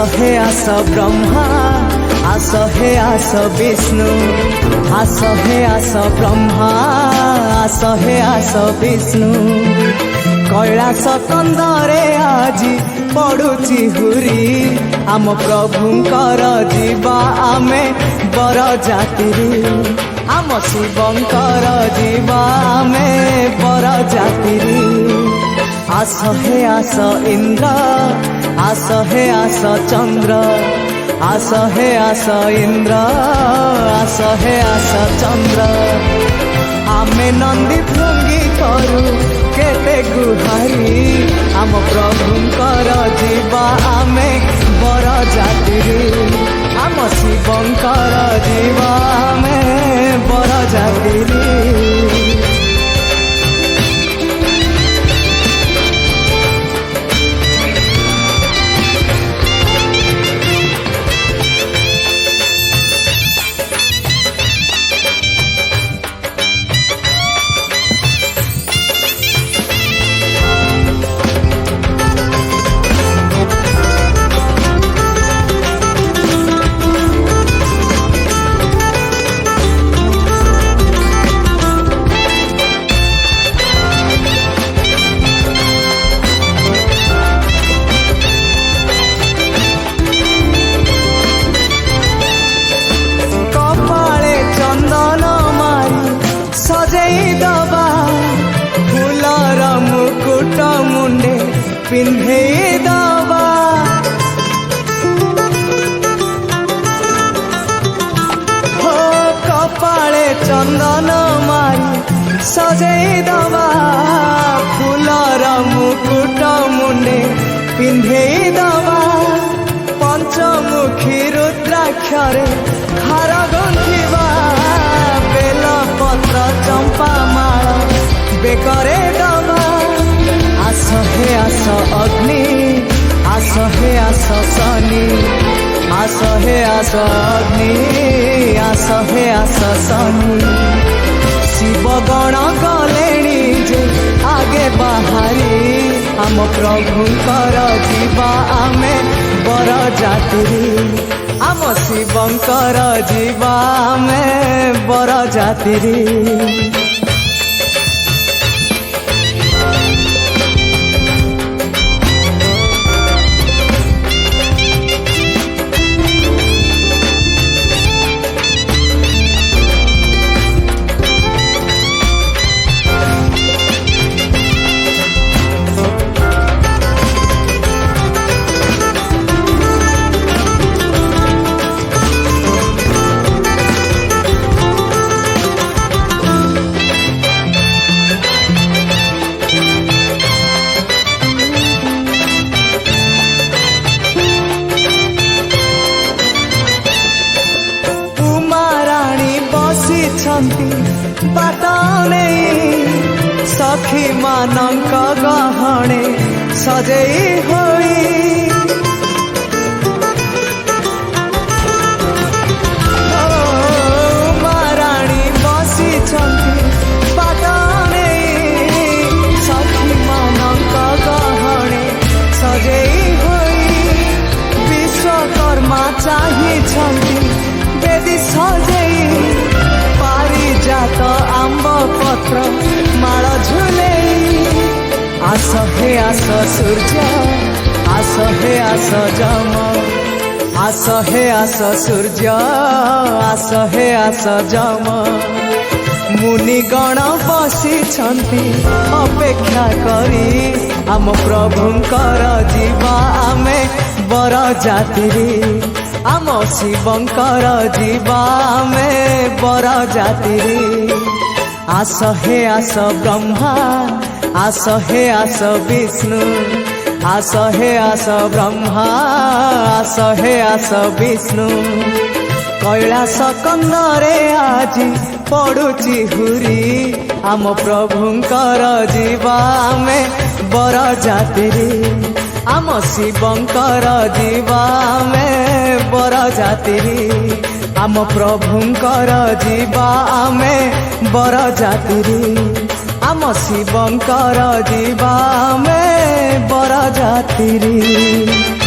हे आस ब्रह्मा आस हे आस विष्णु आस हे आस ब्रह्मा आस हे आस विष्णु कैलास कंदरे आजी पड़ुची हुरी आम प्रभुंकर जीवा आमे बर जाति आम शिवंकर जीवा आमे बर जाति आस हे आस इंद्र आस हे आस चंद्र आस हे आस इंद्र आस हे आस चंद्र आमे नंदी भृंगी करू केते गुहारी आम प्रभुंकर जीवा आमे बर जाति आम शिवंकर जीवा आमे बर जाति पिन्हे दबा हो कपाळे चंदन मारी सजई दबा फूलर मुकुट मुंडे पिन्हे दबा पंचमुखी रुद्राक्षरे हार गंथिबा बेल पत्र चंपा माळ बेकरे दबा आस हे आस अग्नि आस हे आस शनि आस हे आस अग्नि आस हे आस शनि शिव गण गलेणी जे आगे बाहरी आम प्रभुंकर जीवा आमे बर जाति आम शिवंकर जीवा आमे बर जाति बाटने सखी मानक गहणे सजई होई महाराणी बसी बाटने सखी मानक गहणे सजई होई विश्वकर्मा चाहिए बेदी सजई जात आंब पत्र माल झुले आस हे आस सूर्य आस हे आस जम आस हे आस सूर्य आस हे आस जम मुनिगण बसी अपेक्षा करी आम प्रभुंकर जीवा आमे बर जाति आम शिवंकर जीवा आमे बर जाति आस हे आस ब्रह्मा आस हे आस विष्णु आस हे आस ब्रह्मा आस हे आस विष्णु कैलास कंदरे आजी पड़ुची हुरी आम प्रभुंकर जीवा आमे बर जाति आम शिवंकर जीवा आमे बर जाति आम प्रभुंकर जीवा आमे बर जाति आम शिवंकर जीवा आमे बर जाति।